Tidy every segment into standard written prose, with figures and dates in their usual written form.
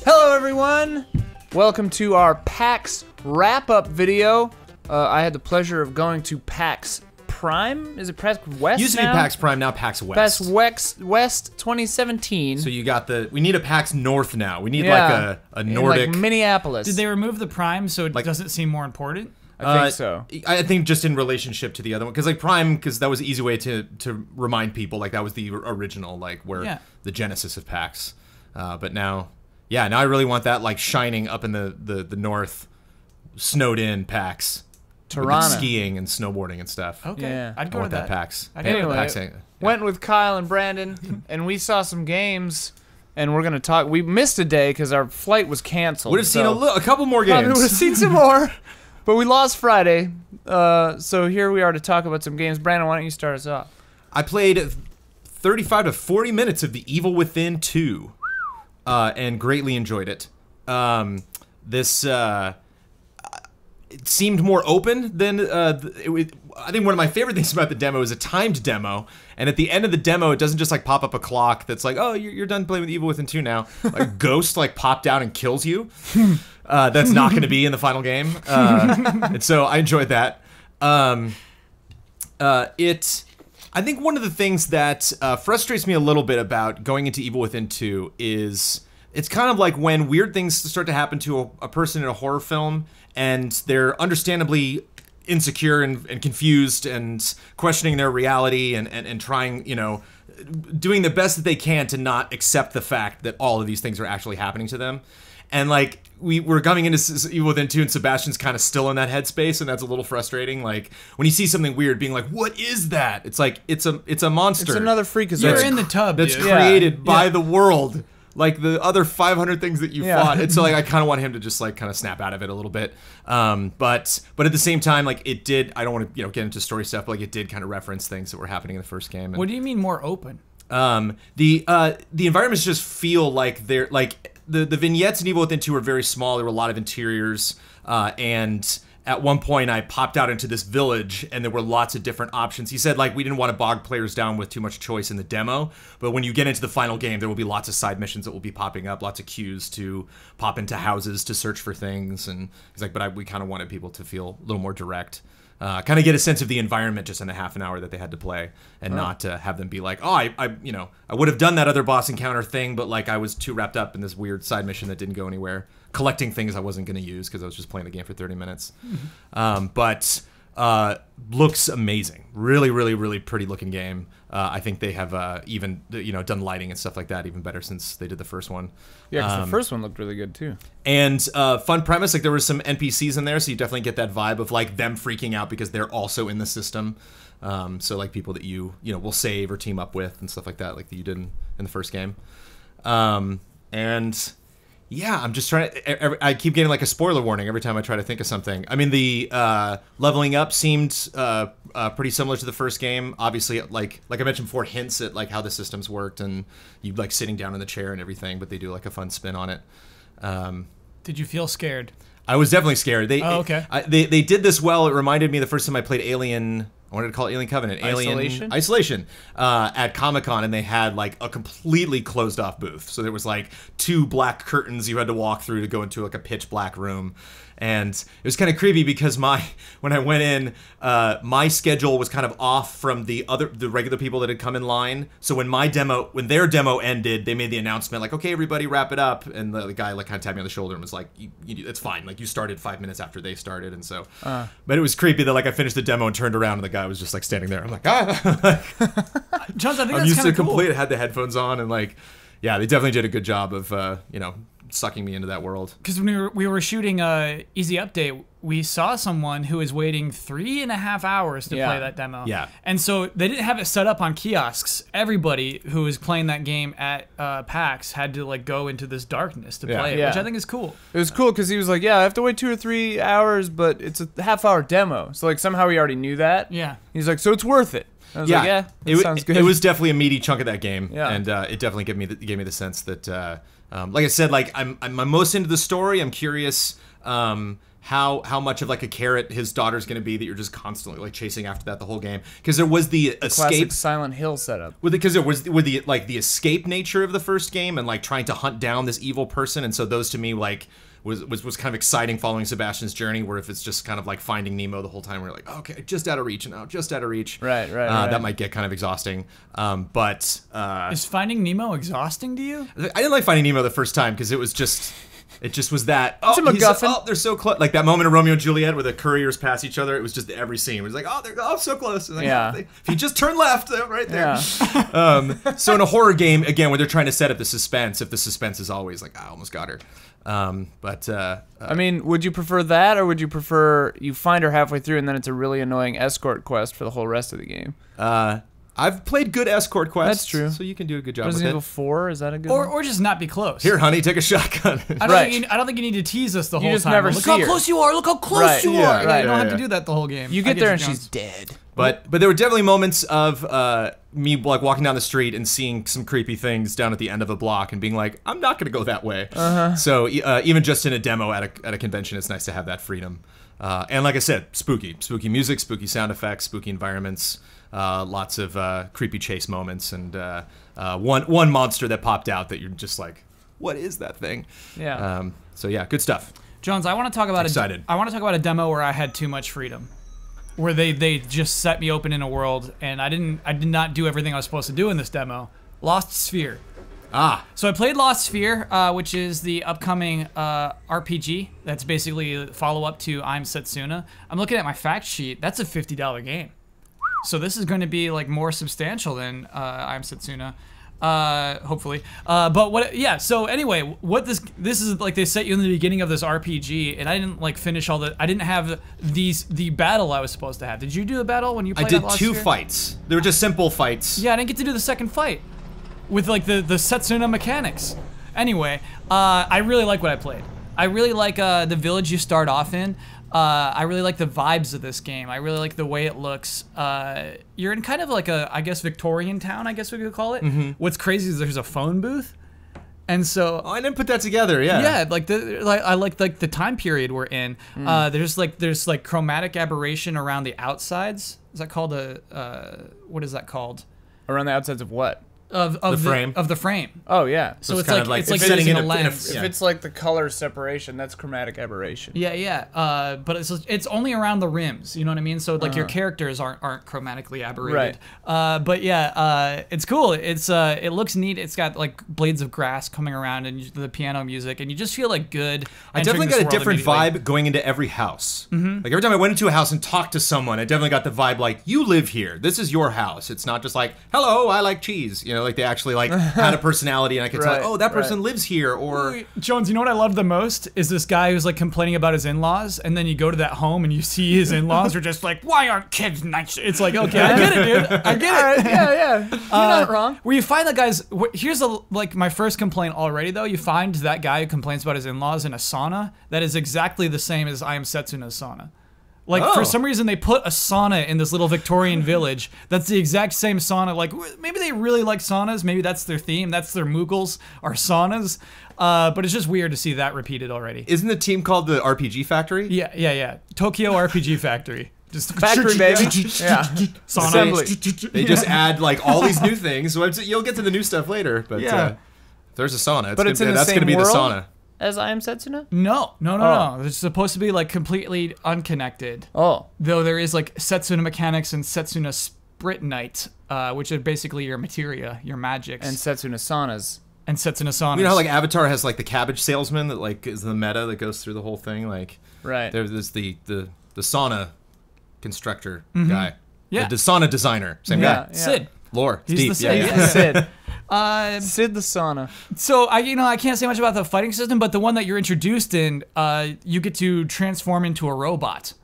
Hello everyone! Welcome to our PAX wrap-up video. I had the pleasure of going to PAX Prime? Is it PAX West Used to be PAX Prime, now PAX West. PAX West 2017. So you got we need a PAX North now. We need like a Nordic. Like Minneapolis. Did they remove the Prime so it doesn't seem more important? I think so. I think just in relationship to the other one, because like Prime, because that was an easy way to remind people, like that was the original, like where the genesis of PAX. But now, now I really want that like shining up in the north, snowed in PAX. Toronto. With skiing and snowboarding and stuff. Okay, yeah. I'd go to that. PAX. Anyway, went with Kyle and Brandon, and we saw some games, and we're gonna talk. We missed a day because our flight was canceled. Would have seen a couple more games. Would have seen some more, but we lost Friday. So here we are to talk about some games. Brandon, why don't you start us off? I played 35 to 40 minutes of The Evil Within 2, and greatly enjoyed it. It seemed more open than I think one of my favorite things about the demo is a timed demo, and at the end of the demo it doesn't just like pop up a clock that's like, oh, you're done playing with Evil Within 2 now. Like a ghost like popped out and kills you. That's not going to be in the final game, and so I enjoyed that. I think one of the things that frustrates me a little bit about going into Evil Within 2 is it's kind of like when weird things start to happen to a person in a horror film, and they're understandably insecure and confused and questioning their reality and trying, doing the best that they can to not accept the fact that all of these things are actually happening to them. And like we're coming into Evil Within 2 and Sebastian's kind of still in that headspace, and that's a little frustrating. Like when you see something weird, being like, "What is that?" It's like it's a monster. It's another freakazoid. You're in the tub. That's created by the world. Like the other 500 things that you fought. And so like I kind of want him to just like kind of snap out of it a little bit. But at the same time, like it did, I don't want to get into story stuff, but like it did kind of reference things that were happening in the first game. And, what do you mean more open? The environments just feel like they're like the vignettes in Evil Within 2 are very small. There were a lot of interiors, and at one point I popped out into this village and there were lots of different options. He said like we didn't want to bog players down with too much choice in the demo, but when you get into the final game there will be lots of side missions that will be popping up, lots of cues to pop into houses to search for things, and he's like, but we kind of wanted people to feel a little more direct. Kind of get a sense of the environment just in the half an hour that they had to play, and not have them be like, oh, I would have done that other boss encounter thing, but like I was too wrapped up in this weird side mission that didn't go anywhere, collecting things I wasn't going to use because I was just playing the game for 30 minutes. But looks amazing, really, really, really pretty looking game. I think they have even done lighting and stuff like that even better since they did the first one. Yeah, because the first one looked really good too. And fun premise, like there were some NPCs in there, so you definitely get that vibe of like them freaking out because they're also in the system. So like people that you will save or team up with and stuff like that, like that you did in the first game. And yeah, I'm just trying to. I keep getting like a spoiler warning every time I try to think of something. I mean, the leveling up seemed pretty similar to the first game. Obviously, like I mentioned before, hints at like how the systems worked, and you like sitting down in the chair and everything. But they do like a fun spin on it. Did you feel scared? I was definitely scared. Okay. They did this well. It reminded me the first time I played Alien. I wanted to call it Alien Covenant. Isolation at Comic-Con, and they had like a completely closed off booth. So there was like 2 black curtains you had to walk through to go into like a pitch black room. And it was kind of creepy because when I went in, my schedule was kind of off from the regular people that had come in line. So when their demo ended, they made the announcement like, "Okay, everybody, wrap it up." And the guy like kind of tapped me on the shoulder and was like, "It's fine. Like you started 5 minutes after they started." And so, but it was creepy that like I finished the demo and turned around and the guy was just like standing there. I'm like, John, I think I'm used to cool. complete. Had the headphones on and like, yeah, they definitely did a good job of sucking me into that world. Because when we were shooting Easy Update, we saw someone who was waiting 3.5 hours to play that demo. Yeah. And so they didn't have it set up on kiosks. Everybody who was playing that game at PAX had to like go into this darkness to play it, which I think is cool. It was cool because he was like, "Yeah, I have to wait 2 or 3 hours, but it's a half-hour demo." So like somehow he already knew that. Yeah. He's like, "So it's worth it." I was like, "Yeah, it sounds good." It was definitely a meaty chunk of that game, and Yeah. it definitely gave me the sense that, like I said, like I'm most into the story. I'm curious how much of like a carrot his daughter's going to be that you're just constantly like chasing after that the whole game, because there was the escape classic Silent Hill setup, because it was with the like the escape nature of the first game and like trying to hunt down this evil person, and so those to me like was kind of exciting following Sebastian's journey, where if it's just kind of like finding Nemo the whole time, we're like, okay, just out of reach now, just out of reach. Right. That might get kind of exhausting. But is Finding Nemo exhausting to you? I didn't like Finding Nemo the first time because it just was that. It's a MacGuffin. They're so close. Like that moment of Romeo and Juliet where the couriers pass each other. It was just every scene. It was like, they're so close. Like, yeah. If you just turn left, they're right there. Yeah. So in a horror game, again, where they're trying to set up the suspense, if the suspense is always like, I almost got her. I mean, would you prefer that, or would you prefer you find her halfway through and then it's a really annoying escort quest for the whole rest of the game? I've played good escort quests. That's true. So you can do a good job Resident Evil with it. 4, is that a good one? Or just not be close. Here, honey, take a shotgun. I don't think you need to tease us the whole just time. never Look see how her. close you are. Look how close you are. You don't have to do that the whole game. You get there and she's dead. But there were definitely moments of me like walking down the street and seeing some creepy things down at the end of a block and being like, I'm not going to go that way. So even just in a demo at a convention, it's nice to have that freedom. And like I said, spooky music, spooky sound effects, spooky environments, lots of creepy chase moments, and one monster that popped out that you're just like, what is that thing? Yeah. So yeah, good stuff. Jones, I want to talk about a demo where I had too much freedom. Where they just set me open in a world, and I did not do everything I was supposed to do in this demo. Lost Sphear. So I played Lost Sphear, which is the upcoming RPG. That's basically a follow-up to I'm Setsuna. I'm looking at my fact sheet. That's a $50 game. So this is going to be like more substantial than I'm Setsuna. Hopefully. But what? Yeah. So anyway, what this is like, they set you in the beginning of this RPG, and I didn't like finish all the. I didn't have the battle I was supposed to have. Did you do the battle when you played? I did Lost 2 Sphear? fights. They were just simple fights. Yeah, I didn't get to do the second fight with like the Setsuna mechanics. Anyway, I really like what I played. I really like the village you start off in. I really like the vibes of this game. I really like the way it looks. You're in kind of like a, I guess, Victorian town, I guess we could call it. What's crazy is there's a phone booth. And so I didn't put that together. Yeah. Yeah, I like the time period we're in. There's like chromatic aberration around the outsides. Is that called what is that called? Around the outsides of what? Of the frame. Of the frame. Oh yeah. So it's like it's like setting in a lens. If it's like the color separation, that's chromatic aberration. Yeah. But it's only around the rims. You know what I mean? So like your characters aren't chromatically aberrated. Right. But yeah, it's cool. It looks neat. It's got like blades of grass coming around and the piano music, and you just feel like good. I definitely got a different vibe going into every house. Like every time I went into a house and talked to someone, I definitely got the vibe like, you live here. This is your house. It's not just like, hello, I like cheese. You know, like they actually like had a personality, and I could tell, oh, that person lives here. Or Jones, you know what I loved the most is this guy who's like complaining about his in-laws, and then you go to that home and you see his in-laws are just like, why aren't kids nice? It's like, okay, I get it, dude. I get it. Yeah. You're not wrong. Where you find that guy's. Here's like my first complaint already though. You find that guy who complains about his in-laws in a sauna that is exactly the same as I Am Setsuna's sauna. Like, for some reason, they put a sauna in this little Victorian village. That's the exact same sauna. Like, maybe they really like saunas. Maybe that's their theme. That's their Moogles, are saunas. But it's just weird to see that repeated already. Isn't the team called the RPG Factory? Yeah. Tokyo RPG Factory. Just Factory, baby. Yeah. Sauna. They just add, like, all these new things. So you'll get to the new stuff later. But there's a sauna. But it's in the that's same going to be the world sauna. As I Am Setsuna? No. It's supposed to be like completely unconnected. Oh. Though there is like Setsuna mechanics and Setsuna Spritnite, which are basically your materia, your magics. And Setsuna saunas. You know how like Avatar has like the cabbage salesman that like is the meta that goes through the whole thing? Like there's the sauna constructor guy. Yeah. The sauna designer. Same guy. Sid. Lore. He's Steve. the Sid. Yeah. Sid. Sid the sauna. So I can't say much about the fighting system, but the one that you're introduced in, you get to transform into a robot,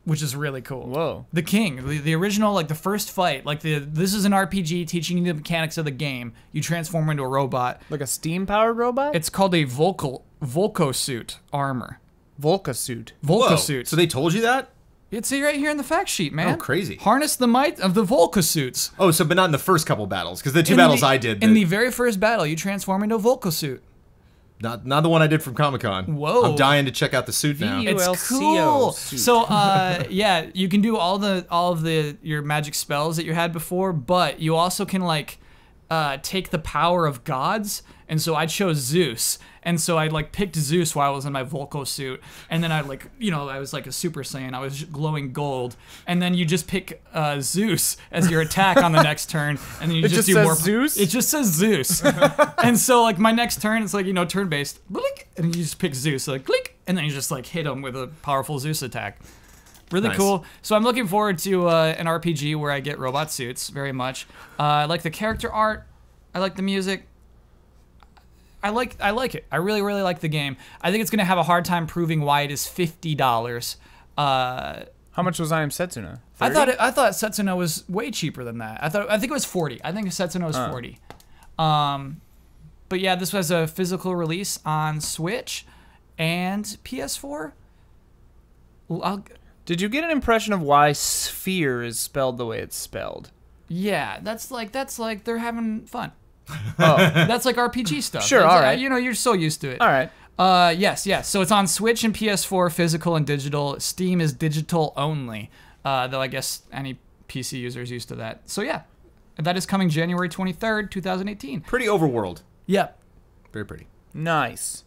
which is really cool. Whoa. The king, the original, like the first fight, like this is an RPG teaching you the mechanics of the game. You transform into a robot. Like a steam-powered robot? It's called a Volcosuit armor. Volcosuit. Volcosuit. So they told you that? It's right here in the fact sheet, man. Oh, crazy. Harness the might of the Volcosuits. Oh, so but not in the first couple battles, because the two battles I did. In the very first battle, you transform into a Volcosuit. Not the one I did from Comic-Con. Whoa. I'm dying to check out the suit now. It's cool. suit. So yeah, you can do all of your magic spells that you had before, but you also can like take the power of gods. And so I chose Zeus. And so I like picked Zeus while I was in my Volko suit. And then I like, I was like a Super Saiyan. I was glowing gold. And then you just pick Zeus as your attack on the next turn. And then you just do says more. Zeus? It just says Zeus. And so like my next turn, it's like, turn-based. Blink, and you just pick Zeus. Like, click. And then you just like hit him with a powerful Zeus attack. Really Nice. cool. So I'm looking forward to an RPG where I get robot suits very much. I like the character art. I like the music. I like it. I really, really like the game. I think it's going to have a hard time proving why it is $50. How much was I Am Setsuna? 30? I thought Setsuna was way cheaper than that. I think it was 40. I think Setsuna was 40. But yeah, this was a physical release on Switch and PS4. Did you get an impression of why Sphear is spelled the way it's spelled? Yeah, that's like they're having fun. Oh, That's like RPG stuff. Sure, It's all like, right. You're so used to it. all right. Yes. So it's on Switch and PS4, physical and digital. Steam is digital only, though I guess any PC user is used to that. So yeah, that is coming January 23rd, 2018. Pretty overworld. Yep. Very pretty. Nice.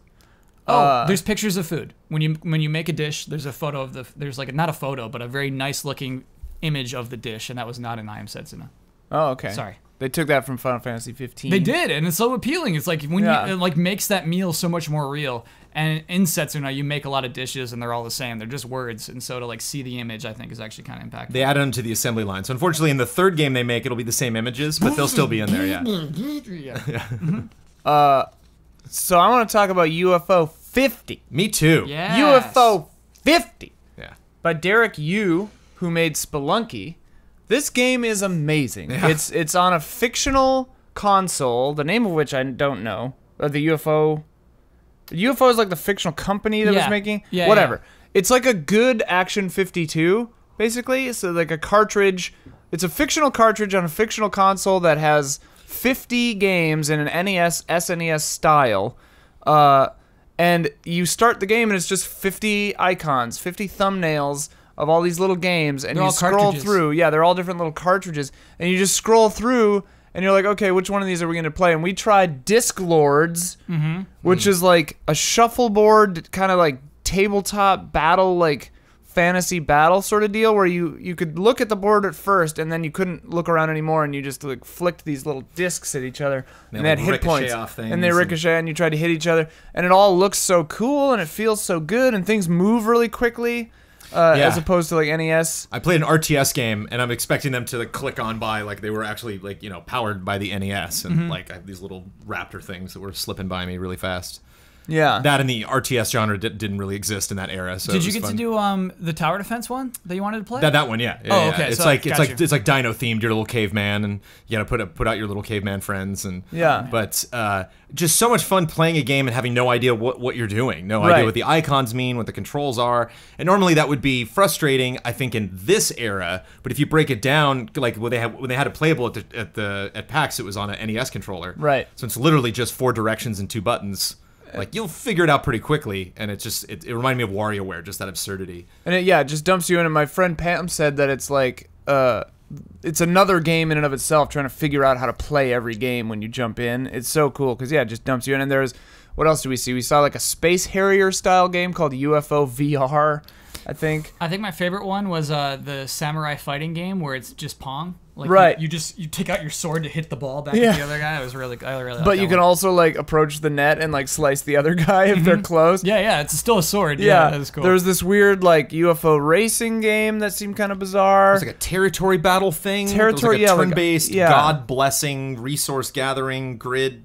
There's pictures of food. When you make a dish, there's a photo of there's like not a photo, but a very nice looking image of the dish, and that was not in I Am Setsuna. Oh, okay. Sorry. They took that from Final Fantasy 15. They did, and it's so appealing. It's like when it like makes that meal so much more real. And in Setsuna, you make a lot of dishes, and they're all the same. They're just words, and so to like see the image, I think, is actually kind of impactful. They added them to the assembly line. So unfortunately, in the third game they make, it'll be the same images, but they'll still be in there. Yeah. So I want to talk about UFO 50. Me too. Yeah. UFO 50 Yeah. by Derek Yu, who made Spelunky. This game is amazing. Yeah. It's on a fictional console, the name of which I don't know. The UFO. The UFO is like the fictional company that was making. Yeah, whatever. It's like a good Action 52, basically. So like a cartridge. It's a fictional cartridge on a fictional console that has 50 games in an NES, SNES style. And you start the game and it's just 50 icons, 50 thumbnails of all these little games, and They're you all scroll cartridges. through. Yeah, they're all different little cartridges, and you just scroll through, and you're like, okay, which one of these are we going to play? And we tried Disc Lords, which is like a shuffleboard, kind of like tabletop battle, like fantasy battle sort of deal, where you could look at the board at first, and then you couldn't look around anymore, and you just like flicked these little discs at each other, and they had hit points, and they ricochet, and you tried to hit each other, and it all looks so cool, and it feels so good, and things move really quickly. As opposed to like NES. I played an RTS game, and I'm expecting them to like click on by like they were actually like powered by the NES, and like I have these little raptor things that were slipping by me really fast. Yeah. That and the RTS genre didn't really exist in that era. So Did you get to do the tower defense one that you wanted to play? that one? Yeah. Oh, okay. It's So like got you. it's like Dino themed. You're a little caveman, and you gotta put out your little caveman friends, and But just so much fun playing a game and having no idea what you're doing, no idea what the icons mean, what the controls are, and normally that would be frustrating, I think, in this era. But if you break it down, like when they had it playable at PAX, it was on an NES controller. Right. So it's literally just 4 directions and 2 buttons. Like, you'll figure it out pretty quickly, and it reminded me of WarioWare, just that absurdity. And it just dumps you in, and my friend Pam said that it's like, it's another game in and of itself, trying to figure out how to play every game when you jump in. It's so cool, because, it just dumps you in, and there's, what else do we see? We saw like a Space Harrier-style game called UFO VR, I think. I think my favorite one was the samurai fighting game where it's just Pong. Like Right. You take out your sword to hit the ball back at the other guy. It was really, I really liked But that you can one. also like approach the net and like slice the other guy if they're close. Yeah, it's still a sword. Yeah, that is cool. There was this weird like UFO racing game that seemed kind of bizarre. It's like a territory battle thing. Territory, it was like a like turn-based, God-blessing, resource-gathering, grid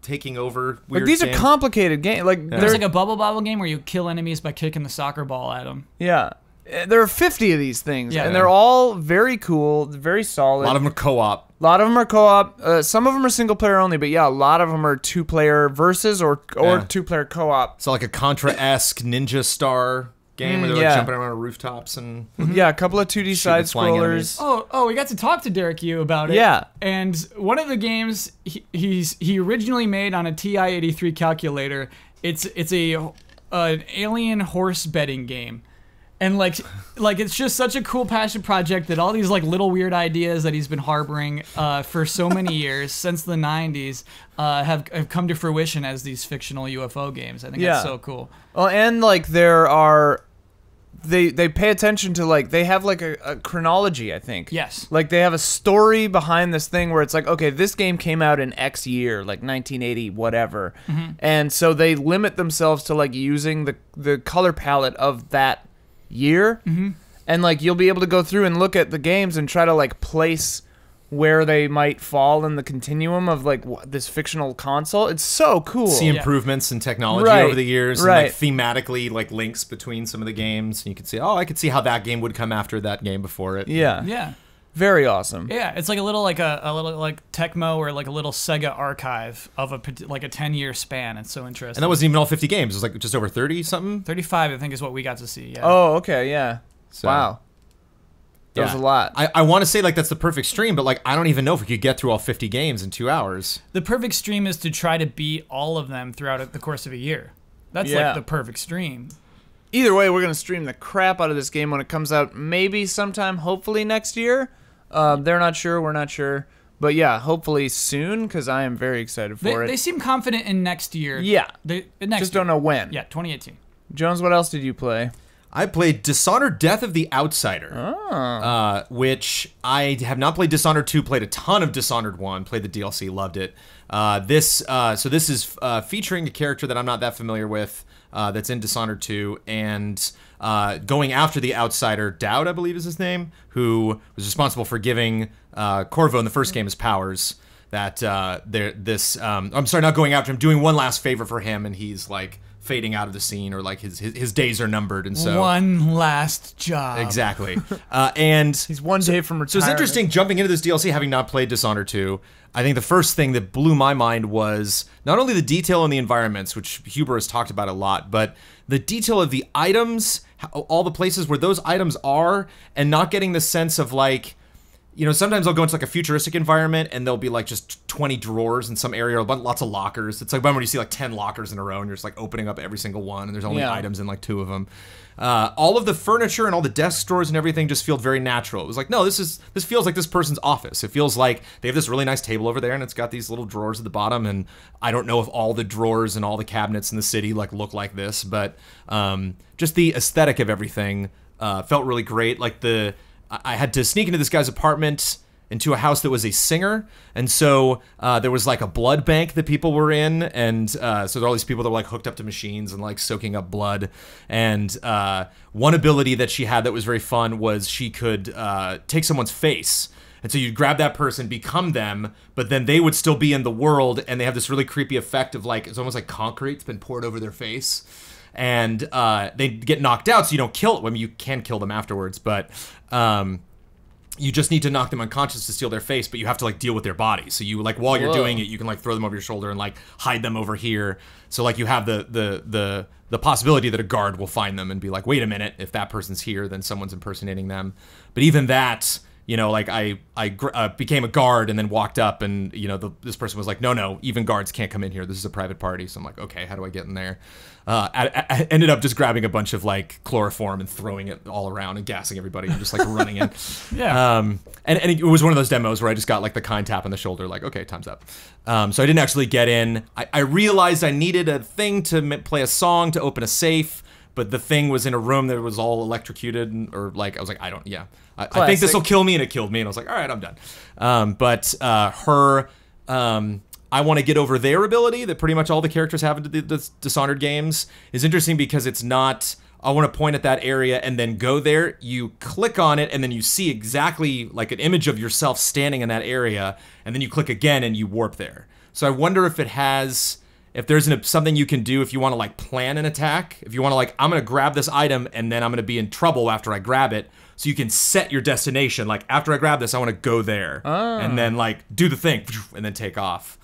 taking over weird Like these game. are complicated games. Like There's like a bubble bobble game where you kill enemies by kicking the soccer ball at them. Yeah. There are 50 of these things, Yeah. and they're all very cool, very solid. A lot of them are co-op. A lot of them are co-op. Some of them are single-player only, but a lot of them are two-player versus or two-player co-op. So like a Contra-esque Ninja Star game where they're like jumping around rooftops and yeah, a couple of 2D side scrollers. Oh, we got to talk to Derek Yu about it. Yeah, and one of the games he originally made on a TI-83 calculator. It's an alien horse betting game. And like it's just such a cool passion project that all these like little weird ideas that he's been harboring for so many years since the 90s have come to fruition as these fictional UFO games. I think that's so cool. Well, and like there are they pay attention to like they have like a chronology, I think. Yes. Like they have a story behind this thing where it's like, okay, this game came out in X year, like 1980 whatever. And so they limit themselves to like using the color palette of that year, and like you'll be able to go through and look at the games and try to like place where they might fall in the continuum of like this fictional console. It's so cool. See improvements in technology over the years, and like thematically like links between some of the games, and you can see, oh, I could see how that game would come after that game before it. Yeah. Very awesome. Yeah, it's like a little like Tecmo or like a little Sega archive of a 10-year span. It's so interesting. And that wasn't even all 50 games. It was like just over 30 something. 35, I think, is what we got to see. Yeah. Oh, okay, yeah. So, wow. That was a lot. I want to say like that's the perfect stream, but like I don't even know if we could get through all 50 games in 2 hours. The perfect stream is to try to beat all of them throughout the course of a year. That's like the perfect stream. Either way, we're gonna stream the crap out of this game when it comes out. Maybe sometime, hopefully next year. They're not sure. We're not sure. But yeah, hopefully soon, because I am very excited for it. They seem confident in next year. Yeah. Just don't know when. Yeah, 2018. Jones, what else did you play? I played Dishonored Death of the Outsider, which I have not played Dishonored 2, played a ton of Dishonored 1, played the DLC, loved it. This is featuring a character that I'm not that familiar with, that's in Dishonored 2, and going after the Outsider, Dowd, I believe is his name, who was responsible for giving Corvo in the first game his powers. That I'm sorry, not going after him, doing one last favor for him, and he's like fading out of the scene, or like his days are numbered, and so one last job. Exactly. And he's one day from retirement. So it's interesting jumping into this DLC, having not played Dishonored 2. I think the first thing that blew my mind was not only the detail in the environments, which Huber has talked about a lot, but the detail of the items, all the places where those items are, and not getting the sense of like, you know, sometimes I'll go into like a futuristic environment and there'll be like just 20 drawers in some area, or lots of lockers. It's like when you see like 10 lockers in a row and you're just like opening up every single one, and there's only items in like 2 of them. All of the furniture and all the desk drawers and everything just felt very natural. It was like, no, this feels like this person's office. It feels like they have this really nice table over there, and it's got these little drawers at the bottom. And I don't know if all the drawers and all the cabinets in the city like look like this, but just the aesthetic of everything felt really great. Like I had to sneak into this guy's apartment, into a house that was a singer, and so there was like a blood bank that people were in, and so there were all these people that were like hooked up to machines and like soaking up blood. And one ability that she had that was very fun was she could take someone's face, and so you'd grab that person, become them, but then they would still be in the world, and they have this really creepy effect of like, it's almost like concrete's been poured over their face. And they get knocked out, so you don't kill them. I mean, you can kill them afterwards, but you just need to knock them unconscious to steal their face, but you have to like deal with their body. So you like, while you're doing it, you can like throw them over your shoulder and like hide them over here. So like you have the possibility that a guard will find them and be like, wait a minute, if that person's here, then someone's impersonating them. But even that, you know, like I became a guard and then walked up, and you know, this person was like, no, even guards can't come in here. This is a private party. So I'm like, okay, how do I get in there? I ended up just grabbing a bunch of like chloroform and throwing it all around and gassing everybody and just like running in. And it was one of those demos where I just got like the kind tap on the shoulder, like, okay, time's up. So I didn't actually get in. I realized I needed a thing to play a song to open a safe, but the thing was in a room that was all electrocuted, or like, I was like, I think this will kill me, and it killed me, and I was like, all right, I'm done. But I want to get over their ability that pretty much all the characters have in the Dishonored games is interesting, because it's not, I want to point at that area and then go there. You click on it, and then you see exactly like an image of yourself standing in that area, and then you click again and you warp there. So I wonder if there's something you can do if you want to like plan an attack. If you want to like, I'm going to grab this item and then I'm going to be in trouble after I grab it. So you can set your destination. Like, after I grab this, I want to go there. And then like do the thing and then take off.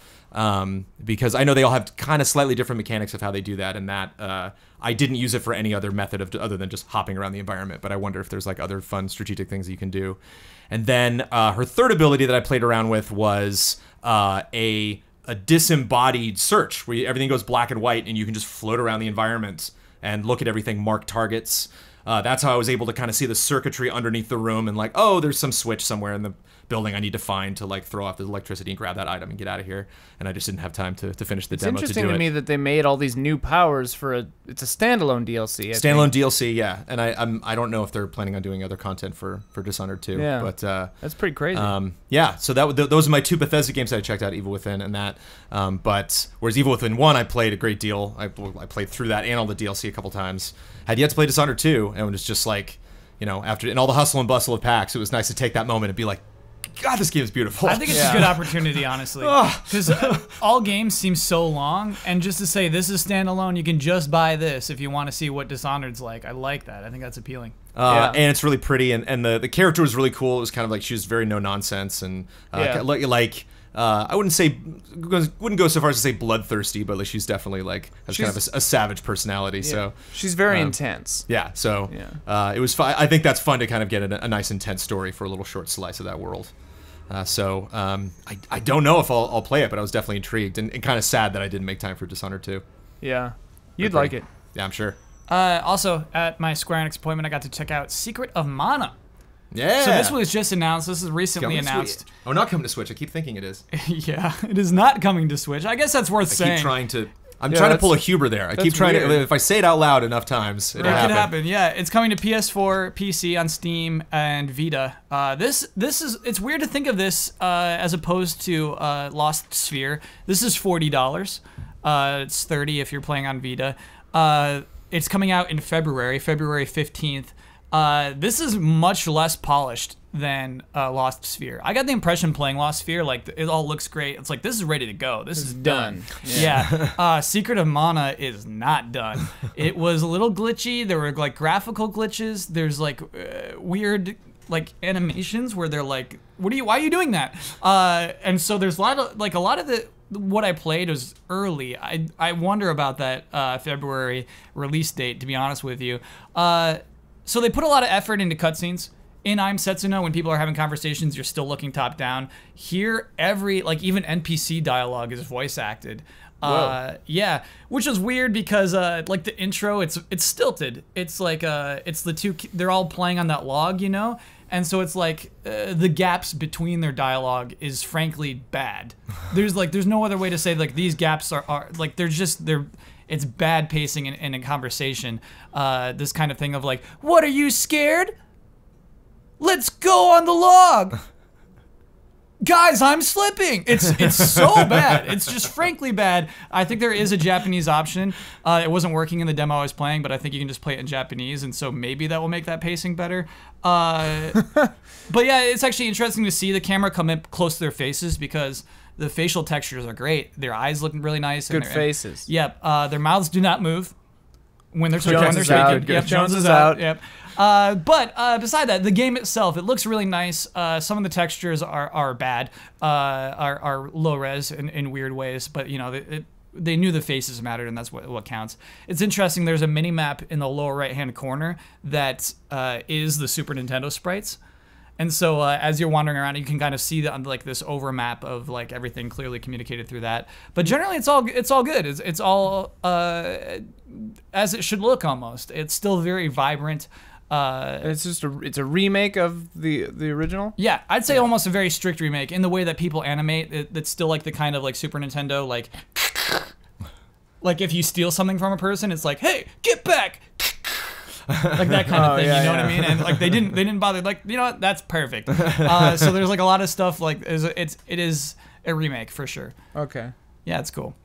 Because I know they all have kind of slightly different mechanics of how they do that, and that I didn't use it for any other method other than just hopping around the environment, but I wonder if there's like other fun strategic things that you can do. And then her third ability that I played around with was a disembodied search, where everything goes black and white and you can just float around the environment and look at everything, mark targets. That's how I was able to kind of see the circuitry underneath the room and like, oh, there's some switch somewhere in the building I need to find to like throw off the electricity and grab that item and get out of here. And I just didn't have time to finish the demo to do it. It's interesting to me that they made all these new powers for it's a standalone DLC. Standalone DLC, yeah. And I don't know if they're planning on doing other content for Dishonored 2. Yeah, but that's pretty crazy. Yeah, so those are my 2 Bethesda games that I checked out, Evil Within and that. But whereas Evil Within 1, I played a great deal. I played through that and all the DLC a couple times. Had yet to play Dishonored 2, and it was just like, you know, after in all the hustle and bustle of PAX, it was nice to take that moment and be like, God, this game is beautiful. I think it's a good opportunity, honestly, because all games seem so long, and just to say this is standalone, you can just buy this if you want to see what Dishonored's like. I like that. I think that's appealing. And it's really pretty, and the character was really cool. It was kind of like she was very no nonsense, and I wouldn't go so far as to say bloodthirsty, but like she's definitely like has kind of a savage personality. Yeah. So she's very intense. Yeah. So it was fun. I think that's fun to kind of get a nice intense story for a little short slice of that world. I don't know if I'll play it, but I was definitely intrigued and kind of sad that I didn't make time for Dishonored 2. Yeah, you'd like it. Yeah, I'm sure. Also, at my Square Enix appointment, I got to check out Secret of Mana. Yeah. So this was just announced. This is recently announced. Oh, not coming to Switch. I keep thinking it is. Yeah, it is not coming to Switch. I guess that's worth saying. I'm trying to pull a Huber there. I keep trying to. If I say it out loud enough times, it'll happen. It could happen. Yeah, it's coming to PS4, PC, on Steam, and Vita. It's weird to think of this as opposed to Lost Sphear. This is $40. It's $30 if you're playing on Vita. It's coming out in February 15th. This is much less polished than Lost Sphear. I got the impression playing Lost Sphear, like, it all looks great. It's like, this is ready to go. This is done. Yeah. Secret of Mana is not done. It was a little glitchy. There were, like, graphical glitches. There's, like, weird, like, animations where they're like, why are you doing that? And so there's a lot of what I played was early. I wonder about that February release date, to be honest with you. So they put a lot of effort into cutscenes. In I'm Setsuno, when people are having conversations, you're still looking top down. Here, even NPC dialogue is voice acted. Yeah, which is weird because like the intro, it's stilted. It's like it's the two. They're all playing on that log, you know, and so it's like the gaps between their dialogue is frankly bad. There's no other way to say like these gaps are like it's bad pacing in a conversation. This kind of thing of like, what are you scared? Let's go on the log. Guys, I'm slipping. It's so bad. It's just frankly bad. I think there is a Japanese option. It wasn't working in the demo I was playing, but I think you can just play it in Japanese, and so maybe that will make that pacing better. But yeah, it's actually interesting to see the camera come in close to their faces because the facial textures are great. Their eyes look really nice. Good faces. Yep. Their mouths do not move when they're speaking. Yep. Jones is out. Yep. But beside that, the game itself, it looks really nice. Some of the textures are bad, are low res in weird ways, but you know, they knew the faces mattered, and that's what counts. It's interesting. There's a mini map in the lower right hand corner that is the Super Nintendo sprites. And so as you're wandering around, you can kind of see like this overmap of like everything clearly communicated through that. But generally, it's all good. It's all as it should look almost. It's still very vibrant. It's a remake of the original. Yeah, I'd say almost a very strict remake in the way that people animate. It's still like the kind of like Super Nintendo like if you steal something from a person, it's like, hey, get back. Like that kind of thing, you know what I mean? And like they didn't bother, like, you know what, that's perfect. So there's like a lot of stuff like it is a remake for sure. Okay. Yeah, it's cool.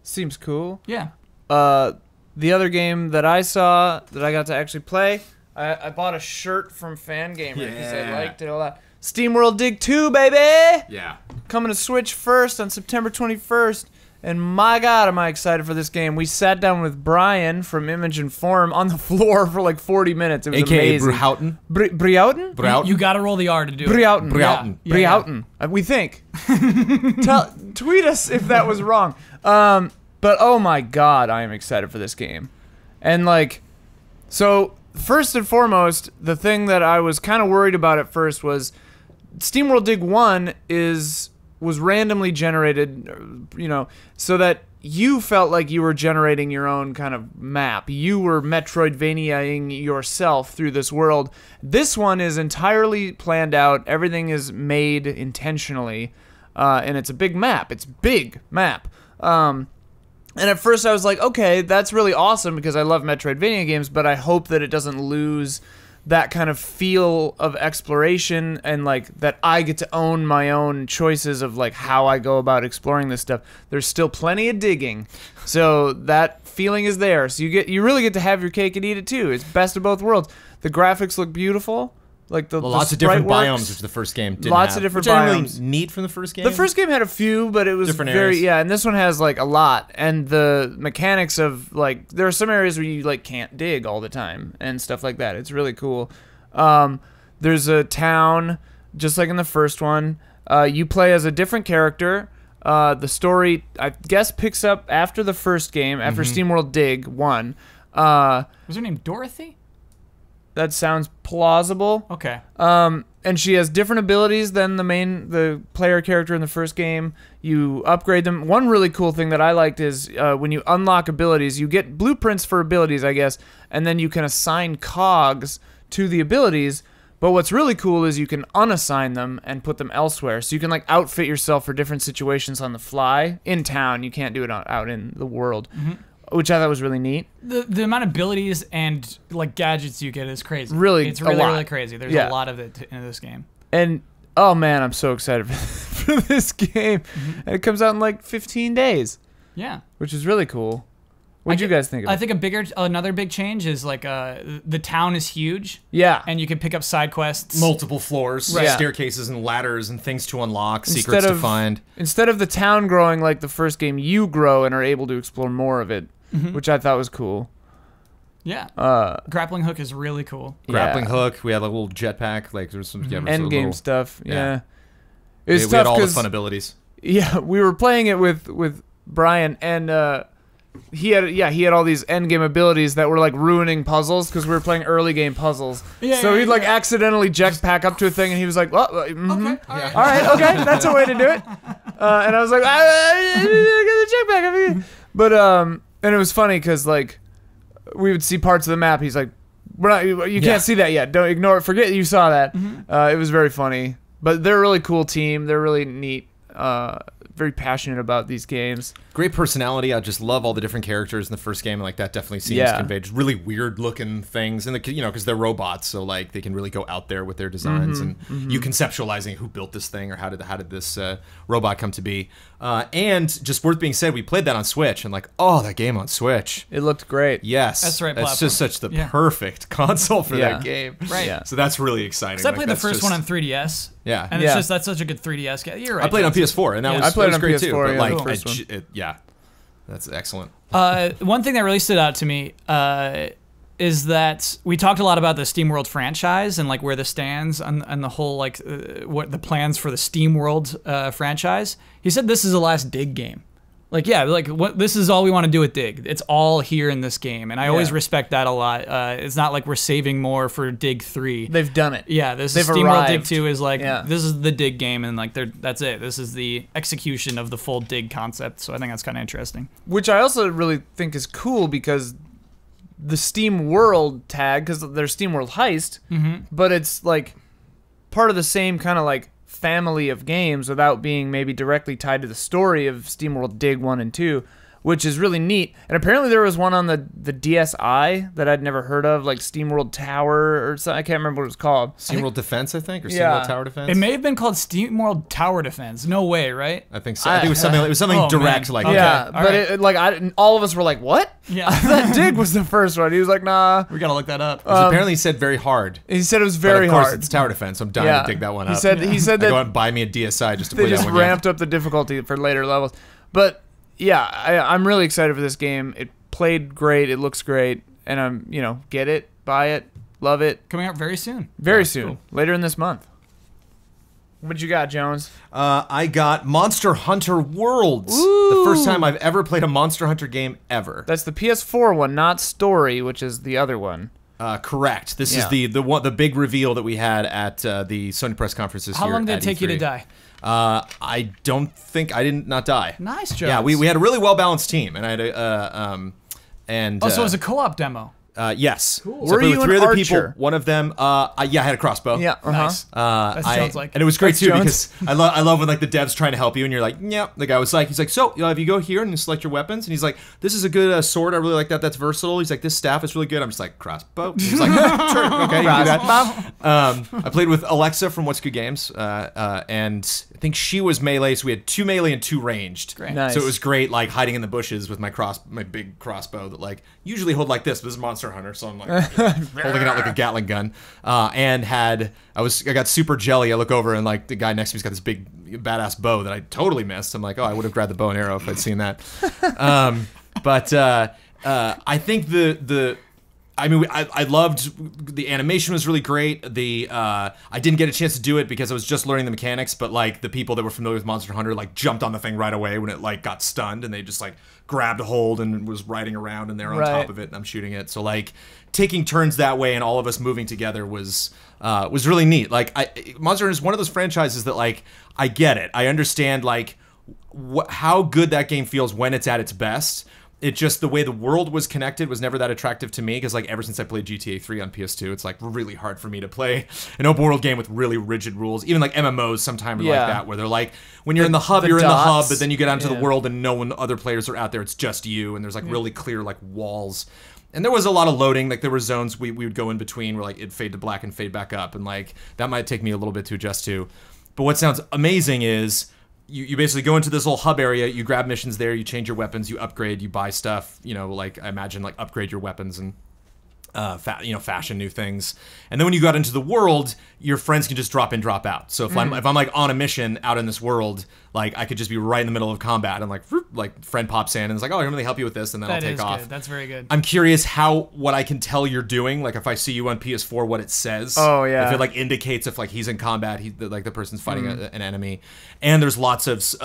Seems cool. Yeah. The other game that I saw that I got to actually play, I bought a shirt from Fangamer because I liked it a lot. Steamworld Dig 2, baby! Yeah. Coming to Switch first on September 21st. And my God, am I excited for this game. We sat down with Brian from Image and Form on the floor for like 40 minutes. It was amazing. Briouten. Briouten? You gotta roll the R to do Briouten. it. Briouten. Yeah. Briouten. We think. Tweet us if that was wrong. But oh my God, I am excited for this game. And like, so first and foremost, the thing that I was kind of worried about at first was Steamworld Dig 1 was randomly generated, so that you felt like you were generating your own kind of map. You were Metroidvaniaing yourself through this world. This one is entirely planned out. Everything is made intentionally, and it's a big map. It's big map. And at first I was like, okay, that's really awesome because I love Metroidvania games, but I hope that it doesn't lose that kind of feel of exploration and like that I get to own my own choices of like how I go about exploring this stuff. There's still plenty of digging, so that feeling is there. So you really get to have your cake and eat it too. It's best of both worlds. The graphics look beautiful. Like lots of different biomes, which the first game didn't lots have. Of different which biomes. Really neat from the first game. The first game had a few, but it was different very areas. And this one has like a lot. And the mechanics of like there are some areas where you like can't dig all the time and stuff like that. It's really cool. There's a town just like in the first one. You play as a different character. The story I guess picks up after the first game, after Steamworld Dig 1. Was her name Dorothy? That sounds plausible. Okay. And she has different abilities than the player character in the first game. You upgrade them. One really cool thing that I liked is when you unlock abilities, you get blueprints for abilities, I guess, and then you can assign cogs to the abilities. But what's really cool is you can unassign them and put them elsewhere. So you can like outfit yourself for different situations on the fly in town. You can't do it out in the world. Which I thought was really neat. The amount of abilities and like gadgets you get is crazy. Really, it's really crazy. There's a lot of it in this game. And oh man, I'm so excited for this game. And it comes out in like 15 days. Yeah, which is really cool. What did you guys think of it? I think another big change is like the town is huge. Yeah, and you can pick up side quests, multiple floors, staircases and ladders and things to unlock, secrets to find. Instead of the town growing like the first game, you grow and are able to explore more of it. Which I thought was cool. Yeah. Grappling hook is really cool. Grappling hook. We had a little jetpack. Like there's some end game stuff. Yeah. It was tough. We had all the fun abilities. Yeah, we were playing it with Brian, and he had all these end game abilities that were like ruining puzzles because we were playing early game puzzles. So he'd like accidentally jetpack up to a thing, and he was like, "Well, okay, all right, okay, that's a way to do it." And I was like, "Get the jetpack." But and it was funny because like we would see parts of the map. He's like, "We're not. You can't see that yet. Don't ignore it. Forget you saw that." It was very funny. But they're a really cool team. They're really neat. Very passionate about these games. Great personality. I just love all the different characters in the first game, and like that definitely seems conveyed. Really weird looking things, and because they're robots, so like they can really go out there with their designs, and you conceptualizing who built this thing or how did this robot come to be. And just worth being said, we played that on Switch, and like that game on Switch, it looked great. Yes, that's right. It's just such the perfect console for that game. Right. Yeah. So that's really exciting. I played the first one on 3DS. Yeah. And it's that's such a good 3DS game. You're right. I played on PS4, and that was great too. But like, that's excellent. One thing that really stood out to me is that we talked a lot about the SteamWorld franchise and like where this stands and the whole like what the plans for the SteamWorld franchise. He said this is the last Dig game. Like, this is all we want to do with Dig. It's all here in this game, and I always respect that a lot. It's not like we're saving more for Dig 3. They've done it. Yeah, SteamWorld Dig 2 is like, this is the Dig game, and like that's it. This is the execution of the full Dig concept, so I think that's kind of interesting. Which I also really think is cool because the SteamWorld tag, because there's SteamWorld Heist, but it's like part of the same kind of like family of games without being maybe directly tied to the story of SteamWorld Dig 1 and 2, which is really neat. And apparently there was one on the DSi that I'd never heard of, like SteamWorld Tower or something. I can't remember what it was called. SteamWorld Defense, I think, or SteamWorld Tower Defense. It may have been called SteamWorld Tower Defense. No way, right? I think so. I think it was something direct, like all of us were like, "What?" Yeah, I thought Dig was the first one. He was like, "Nah." We gotta look that up. Apparently, he said very hard. He said it was very of course, hard. It's Tower Defense. So I'm dying to dig that one up. He said that I go out and buy me a DSi just to play that one. They just ramped up the difficulty for later levels, but. Yeah, I'm really excited for this game. It played great. It looks great. And I'm, get it, buy it, love it. Coming out very soon. Very soon. Cool. Later in this month. What you got, Jones? I got Monster Hunter Worlds. Ooh. The first time I've ever played a Monster Hunter game ever. That's the PS4 one, not Story, which is the other one. Correct. This is the big reveal that we had at the Sony press conferences. How long did it take you to die? I did not die. Nice, Jones. Yeah, we had a really well balanced team, and I had so it was a co-op demo. Yes. Cool. So Were you with an 3 other archer? people. One of them, I had a crossbow. Yeah. Nice. That sounds like. And it was great That's too Jones. because I love when like the devs trying to help you and you're like, yeah. The guy was like, he's like, so if you go here and you select your weapons, and he's like, this is a good sword. I really like that. That's versatile. He's like, this staff is really good. I'm just like, crossbow. He's like, sure, okay, you can do that. I played with Alexa from What's Good Games, and I think she was melee, so we had 2 melee and 2 ranged. Great. Nice. So it was great, like hiding in the bushes with my big crossbow that like usually hold like this, but this is Monster Hunter, so I'm like holding it out like a Gatling gun. And I got super jelly. I look over and like the guy next to me's got this big badass bow that I totally missed. I'm like, oh, I would have grabbed the bow and arrow if I'd seen that. But I think I loved the animation was really great. I didn't get a chance to do it because I was just learning the mechanics, but like the people that were familiar with Monster Hunter like jumped on the thing right away when it like got stunned, and they just like grabbed a hold and was riding around, and they're on top of it and I'm shooting it. So like taking turns that way and all of us moving together was really neat. Like Monster Hunter is one of those franchises that like I get it. I understand like how good that game feels when it's at its best. It just, the way the world was connected was never that attractive to me, because like ever since I played GTA 3 on PS2, it's like really hard for me to play an open world game with really rigid rules. Even like MMOs sometimes are like that, where they're like, when you're in the hub, you're in the hub, but then you get onto the world and other players are out there, it's just you, and there's like really clear like walls. And there was a lot of loading, like there were zones we would go in between where like it'd fade to black and fade back up, and like that might take me a little bit to adjust to. But what sounds amazing is you basically go into this little hub area, you grab missions there, you change your weapons, you upgrade, you buy stuff, like I imagine like upgrade your weapons and fashion new things. And then when you got into the world, your friends can just drop in, drop out. So if I'm like on a mission out in this world, like I could just be right in the middle of combat and like friend pops in and is like, oh, I'm gonna help you with this, and then I'll take off. Good. That's very good. I'm curious what I can tell you're doing. Like if I see you on PS4, what it says. Oh yeah. If it like indicates if like he's in combat, like the person's fighting an enemy. And there's lots of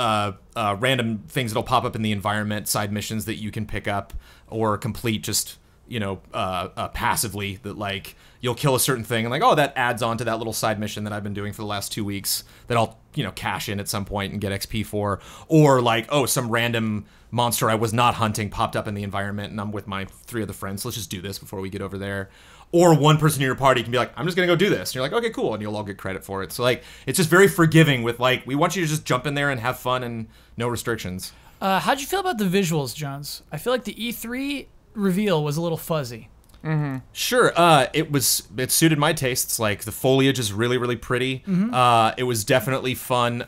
random things that'll pop up in the environment, side missions that you can pick up or complete just passively, that like you'll kill a certain thing and like, oh, that adds on to that little side mission that I've been doing for the last 2 weeks that I'll cash in at some point and get XP for. Or like, oh, some random monster I was not hunting popped up in the environment and I'm with my 3 other friends, so let's just do this before we get over there. Or one person in your party can be like, I'm just gonna go do this, and you're like, okay, cool, and you'll all get credit for it. So like it's just very forgiving with like, we want you to just jump in there and have fun and no restrictions. How'd you feel about the visuals, Jones? I feel like the E3 reveal was a little fuzzy. Sure, it suited my tastes. Like the foliage is really, really pretty. It was definitely fun.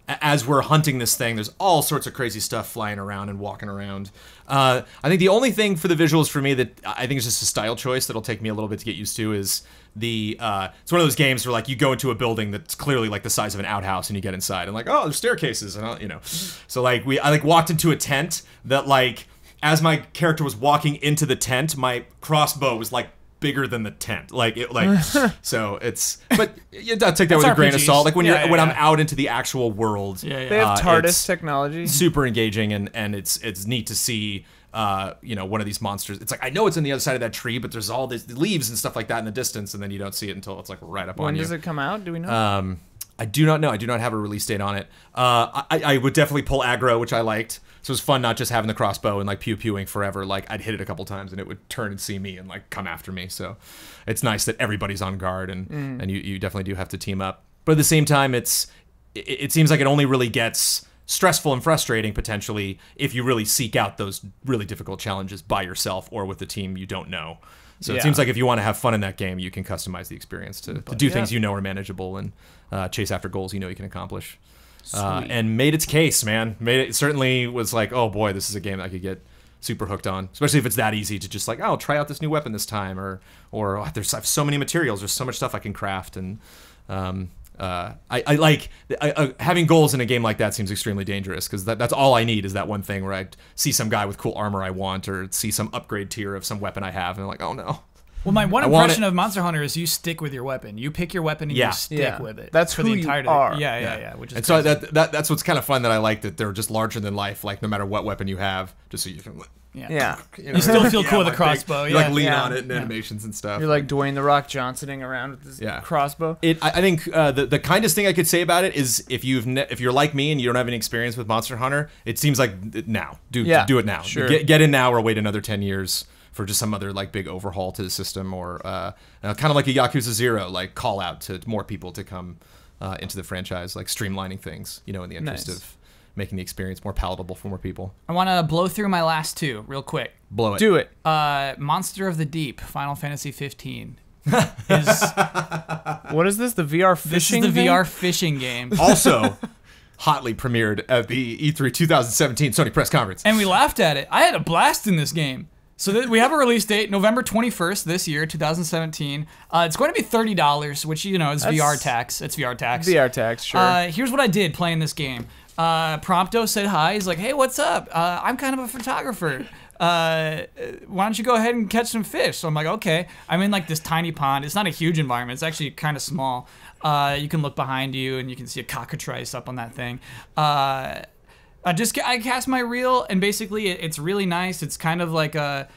As we're hunting this thing, there's all sorts of crazy stuff flying around and walking around. I think the only thing for the visuals for me that I think is just a style choice that'll take me a little bit to get used to is it's one of those games where like you go into a building that's clearly like the size of an outhouse and you get inside and like, oh, there's staircases and so like I walked into a tent that like, as my character was walking into the tent, my crossbow was like bigger than the tent. Like it, so it's. But I'll take that with a grain of salt. Like when I'm out into the actual world. They have TARDIS technology. Super engaging, and it's neat to see. One of these monsters. It's like I know it's on the other side of that tree, but there's all these leaves and stuff like that in the distance, and then you don't see it until it's like right up on you. When does it come out? Do we know? I do not know. I do not have a release date on it. I would definitely pull aggro, which I liked. So it was fun not just having the crossbow and like pew-pewing forever. Like I'd hit it a couple times and it would turn and see me and like come after me. So it's nice that everybody's on guard and you definitely do have to team up. But at the same time, it seems like it only really gets stressful and frustrating potentially if you really seek out those really difficult challenges by yourself or with a team you don't know. So it seems like if you want to have fun in that game, you can customize the experience to do things are manageable and chase after goals you can accomplish. And made its case, man. It certainly was like, oh boy, this is a game that I could get super hooked on, especially if it's that easy to just like, oh, I'll try out this new weapon this time, or oh, I have so many materials, there's so much stuff I can craft, and I like having goals in a game like that seems extremely dangerous because that's all I need is that one thing where I see some guy with cool armor I want or see some upgrade tier of some weapon I have and I'm like, oh no. Well, my one impression of Monster Hunter is you stick with your weapon. You pick your weapon and you stick with it. That's for who the entire you are. Yeah. Which is and so that's what's kind of fun that I like that they're just larger than life. Like no matter what weapon you have, just so you can. Yeah. You still feel cool with a crossbow. You like lean on it and animations and stuff. You're like Dwayne the Rock Johnsoning around with his crossbow. I think the kindest thing I could say about it is if you're like me and you don't have any experience with Monster Hunter, it seems like now. Do it now. Sure. Get in now or wait another 10 years for just some other like big overhaul to the system or kind of like a Yakuza 0, like call out to more people to come into the franchise, like streamlining things, in the interest of making the experience more palatable for more people. I want to blow through my last two real quick. Blow it. Do it. Monster of the Deep, Final Fantasy 15. What is this? The VR fishing? This is the VR fishing game. Also, hotly premiered at the E3 2017 Sony press conference. And we laughed at it. I had a blast in this game. So we have a release date, November 21st this year, 2017. It's going to be $30, which, is VR tax. It's VR tax. VR tax, sure. Here's what I did playing this game. Prompto said hi. He's like, hey, what's up? I'm kind of a photographer. Why don't you go ahead and catch some fish? So I'm like, okay. I'm in like this tiny pond. It's not a huge environment. It's actually kind of small. You can look behind you and you can see a cockatrice up on that thing. I cast my reel and basically it's really nice. It's kind of like the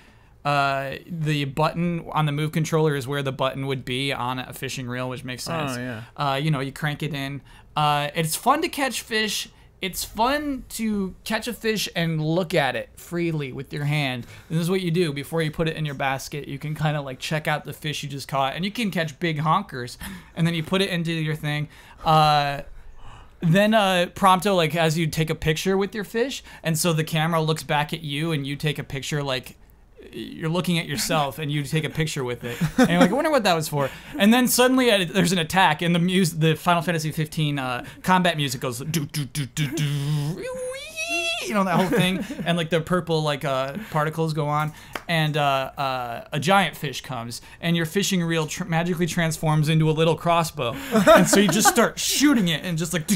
button on the Move controller is where the button would be on a fishing reel, which makes sense. Oh, yeah. You crank it in. It's fun to catch fish. It's fun to catch a fish and look at it freely with your hand. And this is what you do before you put it in your basket. You can kind of like check out the fish you just caught, and you can catch big honkers. And then you put it into your thing. Then Prompto like has you take a picture with your fish, and so the camera looks back at you, and you take a picture like you're looking at yourself, and you take a picture with it. And you're like, I wonder what that was for. And then suddenly there's an attack, and the Final Fantasy 15 combat music goes do do do do do. That whole thing, and like the purple like particles go on, and a giant fish comes, and your fishing reel magically transforms into a little crossbow, and so you just start shooting it, and just like,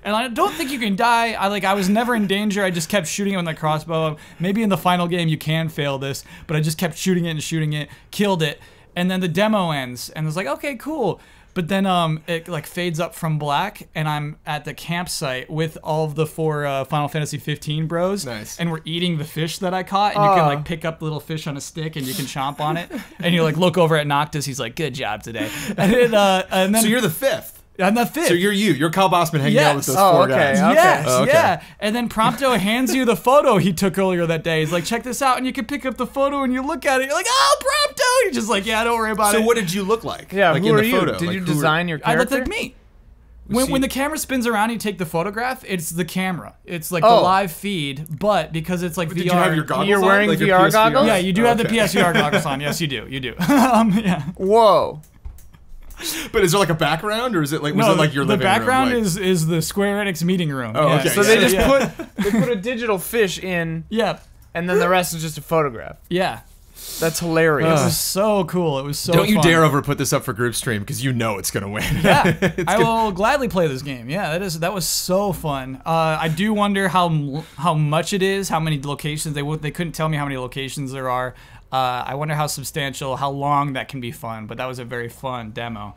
and I don't think you can die. I was never in danger. I just kept shooting it with my crossbow. Maybe in the final game you can fail this, but I just kept shooting it, killed it, and then the demo ends, and it's like, okay, cool. But then it like fades up from black, and I'm at the campsite with all of the 4 Final Fantasy 15 bros. Nice. And we're eating the fish that I caught, and you can like pick up the little fish on a stick, and you can chomp on it. And you like look over at Noctis, he's like, "Good job today." And then so you're the 5th. I'm the 5th. So you're Kyle Bossman hanging out with those 4 guys. Yes, yeah. And then Prompto hands you the photo he took earlier that day. He's like, check this out, and you can pick up the photo and you look at it. You're like, oh, Prompto! You're just like, yeah, don't worry about it. So what did you look like? Yeah, like who in are the you? photo? Did like, you design your character? I looked like me. When the camera spins around and you take the photograph, it's the camera. It's like the live feed, but because it's like VR. Did you have your goggles You're on? wearing like VR goggles? Yeah, you do have the PSVR goggles on. Yes, you do. You do. Yeah. Whoa. But is there like a background, or is it like was it like your living room? The background like... is the Square Enix meeting room. Oh, okay. So they just put a digital fish in. Yeah. And then the rest is just a photograph. Yeah. That's hilarious. It was so cool. It was so Don't you fun. dare over put this up for group stream, because you know it's gonna win. Yeah, I will gladly play this game. Yeah, that was so fun. I do wonder how much it is, how many locations they couldn't tell me how many locations there are. I wonder how substantial, how long that can be fun. But that was a very fun demo.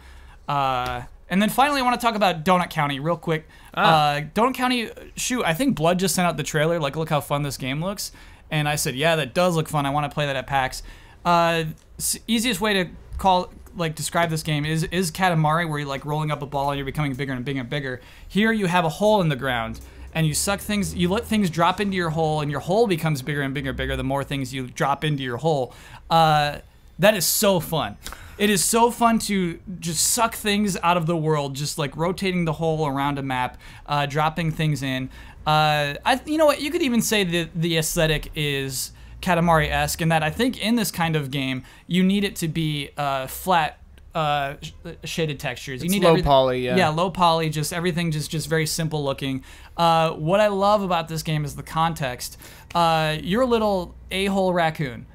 And then finally, I want to talk about Donut County real quick. Donut County, shoot, I think Blood just sent out the trailer. Like, look how fun this game looks. And I said, yeah, that does look fun. I want to play that at PAX. Easiest way to describe this game is Katamari, where you're like rolling up a ball and you're becoming bigger and bigger and bigger. Here you have a hole in the ground, and you suck things, you let things drop into your hole, and your hole becomes bigger and bigger and bigger the more things you drop into your hole. That is so fun. It is so fun to just suck things out of the world, just like rotating the hole around a map, dropping things in. You know what? You could even say that the aesthetic is Katamari-esque, in that I think in this kind of game you need it to be flat, shaded textures. You need low poly, yeah. Yeah, low poly. Just everything just very simple looking. What I love about this game is the context. You're a little a-hole raccoon.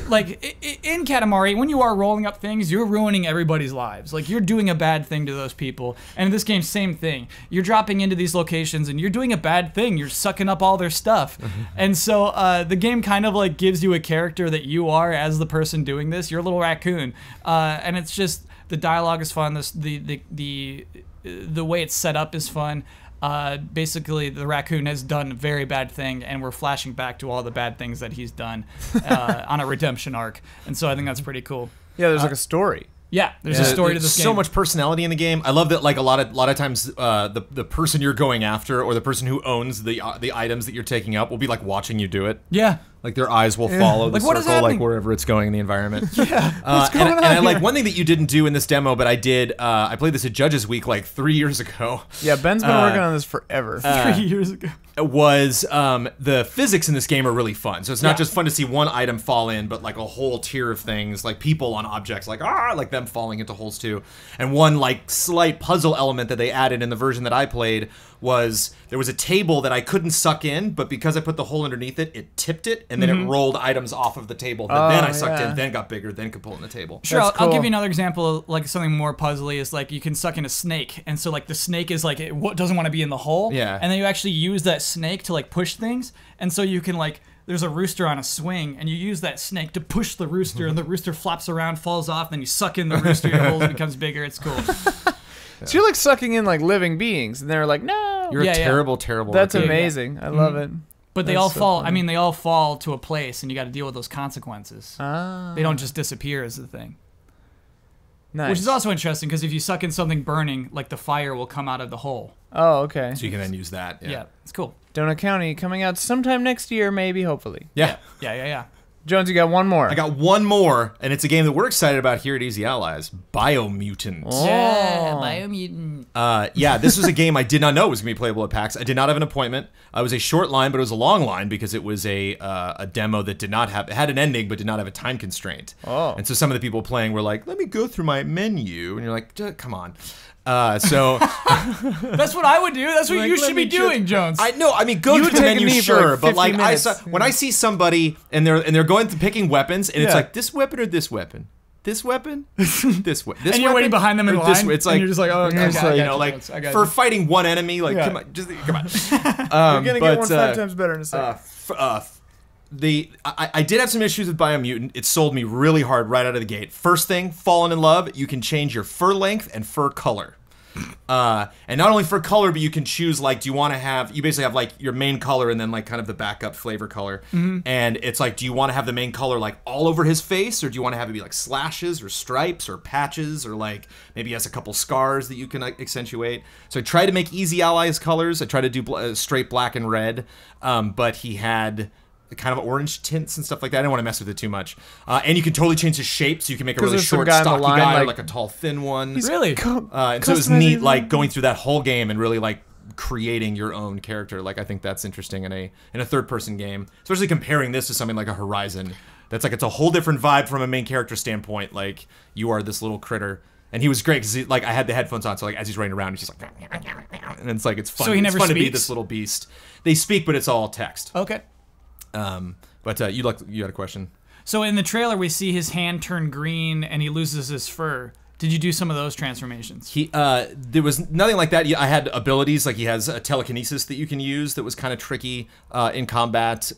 like in Katamari, when you are rolling up things, you're ruining everybody's lives. Like you're doing a bad thing to those people. And in this game, same thing. You're dropping into these locations and you're doing a bad thing. You're sucking up all their stuff. And so the game kind of like gives you a character that you are as the person doing this. You're a little raccoon, and it's just the dialogue is fun. The way it's set up is fun. Basically, the raccoon has done a very bad thing, and we're flashing back to all the bad things that he's done on a redemption arc. And so I think that's pretty cool. Yeah, there's like a story. Yeah, there's a story to this game. So much personality in the game. I love that. Like a lot of times, the person you're going after or the person who owns the items that you're taking up will be like watching you do it. Yeah. Like their eyes will follow the circle, like wherever it's going in the environment. What's going on and like one thing that you didn't do in this demo, but I did. I played this at Judges Week like 3 years ago. Yeah, Ben's been working on this forever. 3 years ago. Was the physics in this game are really fun. So it's not just fun to see one item fall in, but like a whole tier of things, like people on objects, like them falling into holes too. And one like slight puzzle element that they added in the version that I played was there was a table that I couldn't suck in, but because I put the hole underneath it, it tipped it, and then it rolled items off of the table that then I sucked in, then got bigger, then could pull in the table. Sure, I'll give you another example of like something more puzzly is like you can suck in a snake, and so like the snake is like it doesn't want to be in the hole, and then you actually use that snake to like push things, and so you can like there's a rooster on a swing, and you use that snake to push the rooster, and the rooster flops around, falls off, then you suck in the rooster, your hole becomes bigger. It's cool. So you're like sucking in like living beings, and they're like, no. You're a terrible. That's amazing. I love it. But they all fall. I mean, they all fall to a place, and you got to deal with those consequences. They don't just disappear as the thing. Nice. Which is also interesting because if you suck in something burning, like the fire will come out of the hole. Oh, okay. So you can then use that. Yeah, it's cool. Donut County coming out sometime next year, maybe, hopefully. Yeah. Jones, you got one more. I got one more, and it's a game that we're excited about here at Easy Allies, Biomutant. Oh. Yeah, Biomutant. Yeah, this was a game I did not know was going to be playable at PAX. I did not have an appointment. It was a short line, but it was a long line because it was a demo that did not have, it had an ending, but did not have a time constraint. Oh. And so some of the people playing were like, let me go through my menu. And you're like, come on. So that's what I would do. That's what you should be doing, Jones. I know. I mean, go to the menu, sure, but like when I see somebody and they're going to picking weapons, and it's like this weapon or this weapon, this weapon, this weapon, and you're waiting behind them in line. It's like and you're just like, oh, okay, you know, like for fighting one enemy, like come on, just come on. You're gonna get one 5 times better in a second. I did have some issues with Biomutant. It sold me really hard right out of the gate. First thing, fallen in love. You can change your fur length and fur color. And not only fur color, but you can choose, like, do you want to have, you basically have, like, your main color and then, like, kind of the backup flavor color. And it's like, do you want to have the main color, like, all over his face, or do you want to have it be, like, slashes or stripes or patches, or, like, maybe he has a couple scars that you can, like, accentuate. So I tried to make Easy Allies colors. I tried to do straight black and red, but he had kind of orange tints and stuff like that. I don't want to mess with it too much. And you can totally change his shape, so you can make a really short, stocky guy, or like a tall, thin one. Really? And so it was neat, like, going through that whole game and really, like, creating your own character. Like, I think that's interesting in a third-person game, especially comparing this to something like a Horizon. That's like, it's a whole different vibe from a main character standpoint. Like, you are this little critter. And he was great because, like, I had the headphones on, so like as he's running around, he's just like, and it's like, it's fun. So he never it's fun speaks? to be this little beast. They speak, but it's all text. Okay. But you had a question. So in the trailer, we see his hand turn green and he loses his fur. Did you do some of those transformations? There was nothing like that. I had abilities, like he has a telekinesis that you can use that was kind of tricky in combat.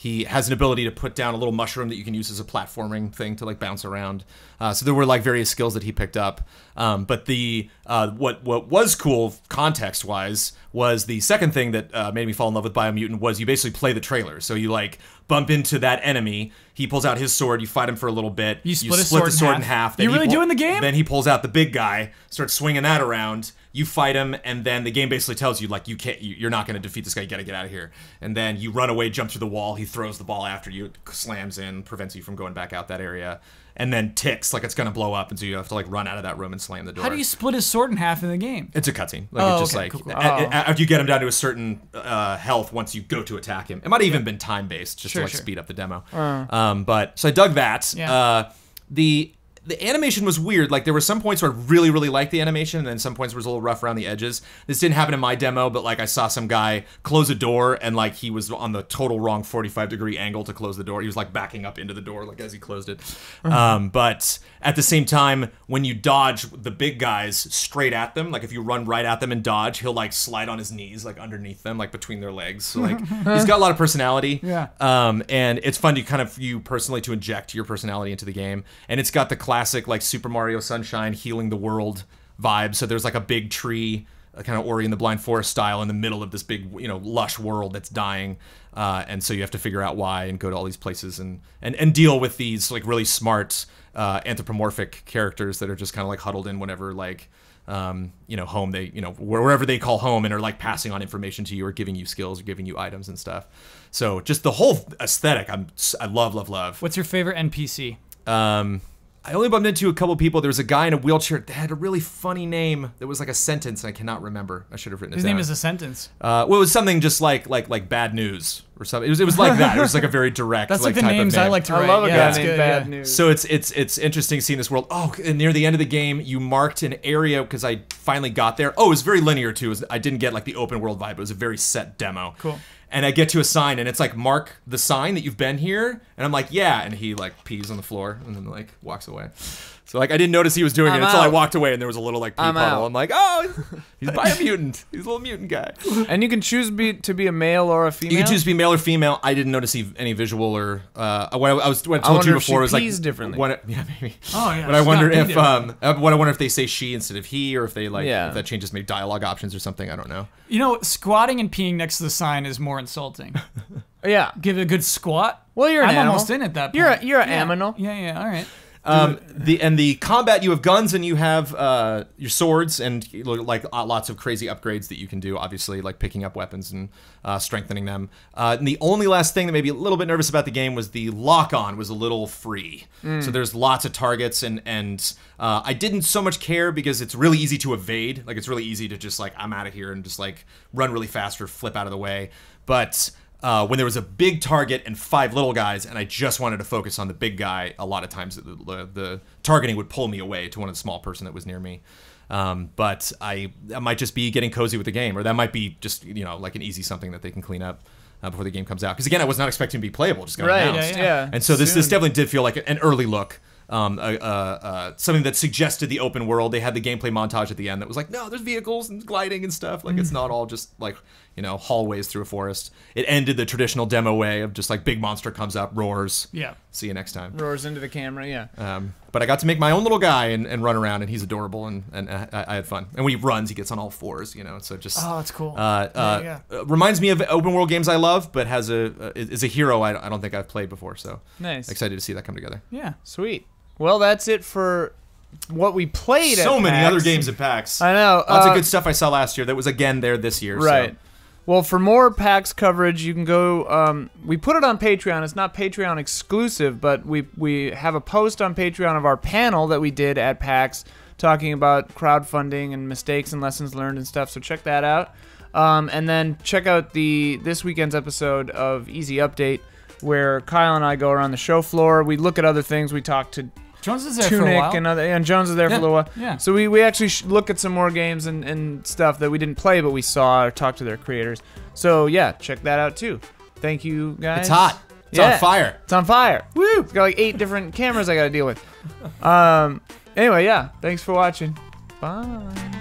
He has an ability to put down a little mushroom that you can use as a platforming thing to, like, bounce around. So there were, like, various skills that he picked up. But the what was cool context-wise was the second thing that made me fall in love with Biomutant was you basically play the trailer. So you, like, bump into that enemy. He pulls out his sword. You fight him for a little bit. You split the sword in half. You really doing the game? Then he pulls out the big guy, starts swinging that around. You fight him, and then the game basically tells you, like, you're not going to defeat this guy. You got to get out of here. And then you run away, jump through the wall. He throws the ball after you, slams in, prevents you from going back out that area, and then ticks like it's going to blow up, and so you have to, like, run out of that room and slam the door. How do you split his sword in half in the game? It's a cutscene. Like, it's just okay, like cool. after you get him down to a certain health, once you go to attack him, it might have even been time based just to, like, speed up the demo. But so I dug that. Yeah. the animation was weird. Like there were some points where I really, really liked the animation, and then some points where it was a little rough around the edges. This didn't happen in my demo, but like I saw some guy close a door, and like he was on the total wrong 45-degree angle to close the door. He was like backing up into the door like as he closed it. But at the same time, when you dodge the big guys straight at them, like if you run right at them and dodge, he'll like slide on his knees like underneath them, like between their legs. So like he's got a lot of personality. Yeah. And it's fun to kind of you personally to inject your personality into the game, and it's got the classic like Super Mario Sunshine healing the world vibe. So there's like a big tree, kind of Ori and the Blind Forest style, in the middle of this big, you know, lush world that's dying, and so you have to figure out why and go to all these places and deal with these like really smart anthropomorphic characters that are just kind of like huddled in whatever like you know, home they, you know, wherever they call home, and are like passing on information to you or giving you skills or giving you items and stuff. So just the whole aesthetic, I love. What's your favorite NPC? I only bumped into a couple people. There was a guy in a wheelchair that had a really funny name that was like a sentence, and I cannot remember. I should have written it down. His name is a sentence. Well, it was something just like bad news or something. It was like that. It was like a very direct. That's like the type names of name. I like to write. I love a guy good, named Bad News. So it's interesting seeing this world. Oh, and near the end of the game, you marked an area because I finally got there. Oh, it was very linear too. I didn't get like the open world vibe. It was a very set demo. Cool. And I get to a sign, and it's like, mark the sign that you've been here. And I'm like, yeah. And he like pees on the floor and then like walks away. So like I didn't notice he was doing it until I walked away, and there was a little like pee puddle. I'm like, oh, he's Biomutant. He's a little mutant guy. And you can choose to be a male or a female. You can choose to be male or female. I didn't notice any visual or what I told you before was like differently. Yeah, maybe. Oh yeah. But I wonder if I wonder if they say she instead of he, or if they like if that changes maybe dialogue options or something. I don't know. You know, squatting and peeing next to the sign is more insulting. Yeah. Give it a good squat. Well, you're an I'm animal. almost in at that point. You're an aminal. Yeah. All right. The combat, you have guns and you have your swords and like lots of crazy upgrades that you can do, obviously, like picking up weapons and strengthening them. And the only last thing that made me a little bit nervous about the game was the lock-on was a little free. So there's lots of targets, and I didn't so much care because it's really easy to evade. Like it's really easy to just like, I'm out of here and just like run really fast or flip out of the way. But when there was a big target and 5 little guys, and I just wanted to focus on the big guy, a lot of times the targeting would pull me away to one of the small person that was near me. But I might just be getting cozy with the game, or that might be just, you know, like an easy something that they can clean up before the game comes out. Because again, I was not expecting to be playable, just got announced. Yeah. And so this definitely did feel like an early look. Something that suggested the open world. They had the gameplay montage at the end that was like, no, there's vehicles and gliding and stuff. Like it's not all just like, you know, hallways through a forest. It ended the traditional demo way of just like big monster comes up, roars. Yeah. See you next time. Roars into the camera. Yeah. But I got to make my own little guy and run around, and he's adorable, and I had fun. And when he runs, he gets on all 4s, you know. So just that's cool. Reminds me of open world games I love, but is a hero I don't think I've played before. So nice. Excited to see that come together. Yeah. Sweet. Well, that's it for what we played at PAX. So many other games at PAX. I know. Lots of good stuff I saw last year that was again there this year. Right. So. Well, for more PAX coverage, you can go. We put it on Patreon. It's not Patreon exclusive, but we have a post on Patreon of our panel that we did at PAX talking about crowdfunding and mistakes and lessons learned and stuff. So check that out. And then check out this weekend's episode of Easy Update, where Kyle and I go around the show floor. We look at other things. We talk to Jones is there Tunic for a while. and Jones is there for a little while. Yeah. So we actually look at some more games and stuff that we didn't play, but we saw or talked to their creators. So yeah, check that out too. Thank you guys. It's hot. It's on fire. It's on fire. Woo! It's got like 8 different cameras I got to deal with. Anyway, yeah. Thanks for watching. Bye.